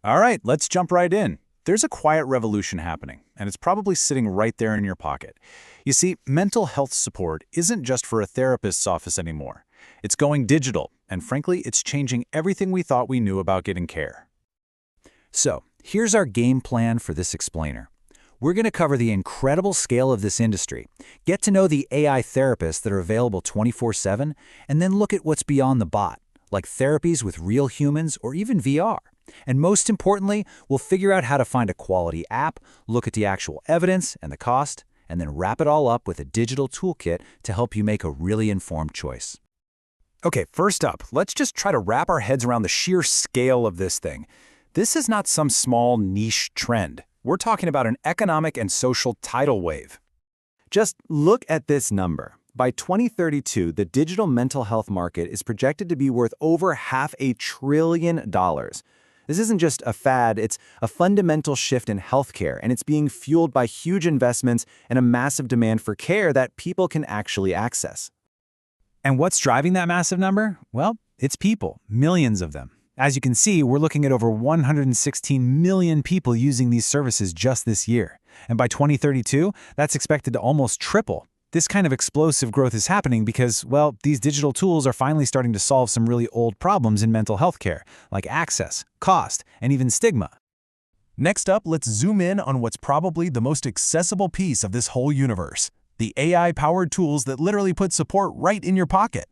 All right, let's jump right in. There's a quiet revolution happening, and it's probably sitting right there in your pocket. You see, mental health support isn't just for a therapist's office anymore. It's going digital, and frankly, it's changing everything we thought we knew about getting care. So, here's our game plan for this explainer. We're going to cover the incredible scale of this industry, get to know the AI therapists that are available 24/7, and then look at what's beyond the bot, like therapies with real humans or even VR. And most importantly, we'll figure out how to find a quality app, look at the actual evidence and the cost, and then wrap it all up with a digital toolkit to help you make a really informed choice. Okay, first up, let's just try to wrap our heads around the sheer scale of this thing. This is not some small niche trend. We're talking about an economic and social tidal wave. Just look at this number. By 2032, the digital mental health market is projected to be worth over $500 billion. This isn't just a fad, it's a fundamental shift in healthcare, and it's being fueled by huge investments and a massive demand for care that people can actually access. And what's driving that massive number? Well, it's people, millions of them. As you can see, we're looking at over 116 million people using these services just this year. And by 2032, that's expected to almost triple. This kind of explosive growth is happening because, well, these digital tools are finally starting to solve some really old problems in mental health care, like access, cost, and even stigma. Next up, let's zoom in on what's probably the most accessible piece of this whole universe: the AI-powered tools that literally put support right in your pocket.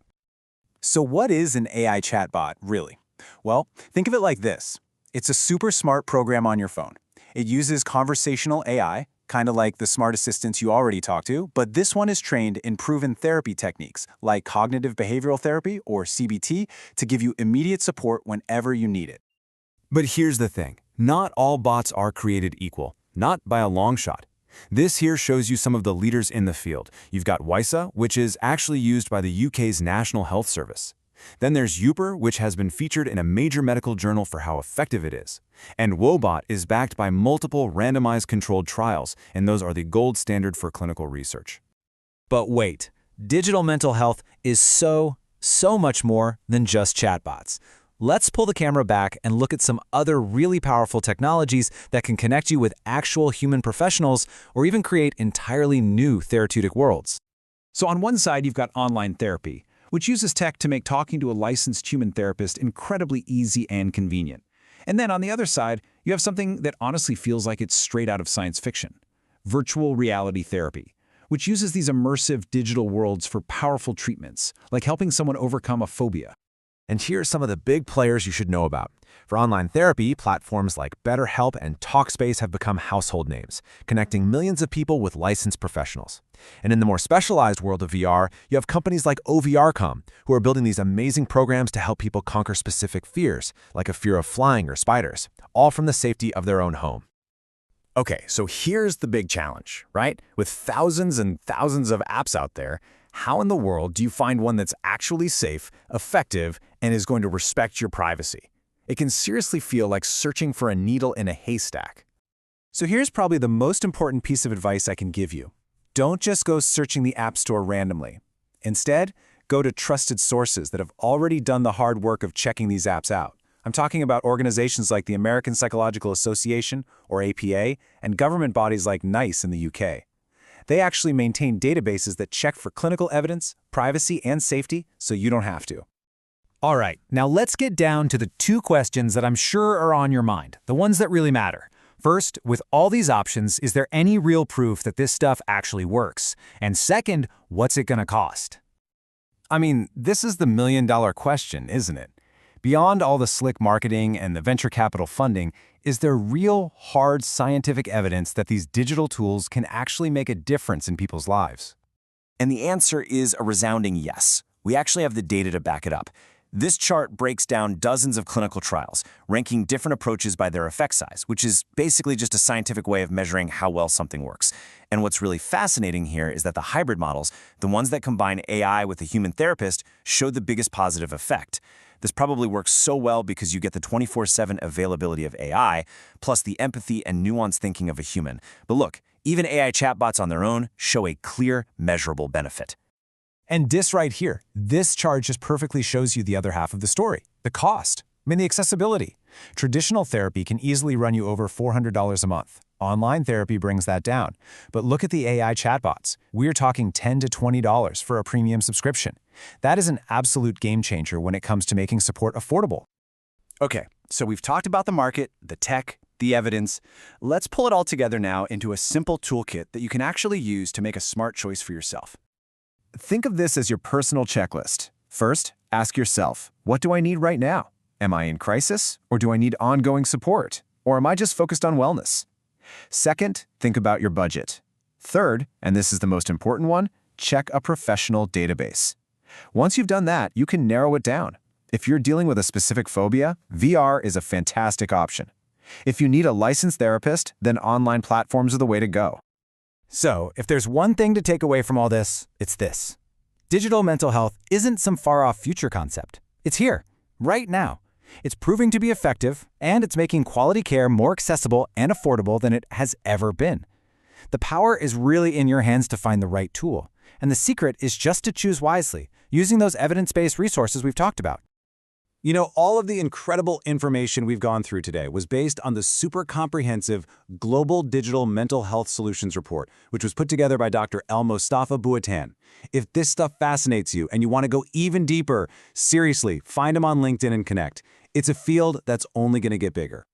So what is an AI chatbot, really? Well, think of it like this. It's a super smart program on your phone. It uses conversational AI, kind of like the smart assistants you already talk to, but this one is trained in proven therapy techniques like cognitive behavioral therapy or CBT to give you immediate support whenever you need it. But here's the thing. Not all bots are created equal, not by a long shot. This here shows you some of the leaders in the field. You've got WISA, which is actually used by the UK's National Health Service. Then there's Uper, which has been featured in a major medical journal for how effective it is. And Wobot is backed by multiple randomized controlled trials, and those are the gold standard for clinical research. But wait, digital mental health is so much more than just chatbots. Let's pull the camera back and look at some other really powerful technologies that can connect you with actual human professionals or even create entirely new therapeutic worlds. So on one side, you've got online therapy, which uses tech to make talking to a licensed human therapist incredibly easy and convenient. And then on the other side, you have something that honestly feels like it's straight out of science fiction: virtual reality therapy, which uses these immersive digital worlds for powerful treatments, like helping someone overcome a phobia. And here are some of the big players you should know about. For online therapy, platforms like BetterHelp and Talkspace have become household names, connecting millions of people with licensed professionals. And in the more specialized world of VR, you have companies like OVRcom, who are building these amazing programs to help people conquer specific fears, like a fear of flying or spiders, all from the safety of their own home. Okay, so here's the big challenge, right? With thousands and thousands of apps out there, how in the world do you find one that's actually safe, effective, and is going to respect your privacy? It can seriously feel like searching for a needle in a haystack. So here's probably the most important piece of advice I can give you. Don't just go searching the App Store randomly. Instead, go to trusted sources that have already done the hard work of checking these apps out. I'm talking about organizations like the American Psychological Association, or APA, and government bodies like NICE in the UK. They actually maintain databases that check for clinical evidence, privacy, and safety, so you don't have to. All right, now let's get down to the two questions that I'm sure are on your mind, the ones that really matter. First, with all these options, is there any real proof that this stuff actually works? And second, what's it gonna cost? I mean, this is the million-dollar question, isn't it? Beyond all the slick marketing and the venture capital funding, is there real, hard scientific evidence that these digital tools can actually make a difference in people's lives? And the answer is a resounding yes. We actually have the data to back it up. This chart breaks down dozens of clinical trials, ranking different approaches by their effect size, which is basically just a scientific way of measuring how well something works. And what's really fascinating here is that the hybrid models, the ones that combine AI with a human therapist, showed the biggest positive effect. This probably works so well because you get the 24/7 availability of AI, plus the empathy and nuanced thinking of a human. But look, even AI chatbots on their own show a clear, measurable benefit. And this right here, this chart just perfectly shows you the other half of the story, the cost, the accessibility. Traditional therapy can easily run you over $400 a month. Online therapy brings that down. But look at the AI chatbots. We're talking $10 to $20 for a premium subscription. That is an absolute game changer when it comes to making support affordable. Okay, so we've talked about the market, the tech, the evidence. Let's pull it all together now into a simple toolkit that you can actually use to make a smart choice for yourself. Think of this as your personal checklist. First, ask yourself, what do I need right now? Am I in crisis, or do I need ongoing support? Or am I just focused on wellness? Second, think about your budget. Third, and this is the most important one, check a professional database. Once you've done that, you can narrow it down. If you're dealing with a specific phobia, VR is a fantastic option. If you need a licensed therapist, then online platforms are the way to go. So, if there's one thing to take away from all this, it's this. Digital mental health isn't some far-off future concept. It's here, right now. It's proving to be effective, and it's making quality care more accessible and affordable than it has ever been. The power is really in your hands to find the right tool, and the secret is just to choose wisely, using those evidence-based resources we've talked about. You know, all of the incredible information we've gone through today was based on the super comprehensive Global Digital Mental Health Solutions Report, which was put together by Dr. El Mostafa Bouatan. If this stuff fascinates you and you want to go even deeper, seriously, find him on LinkedIn and connect. It's a field that's only going to get bigger.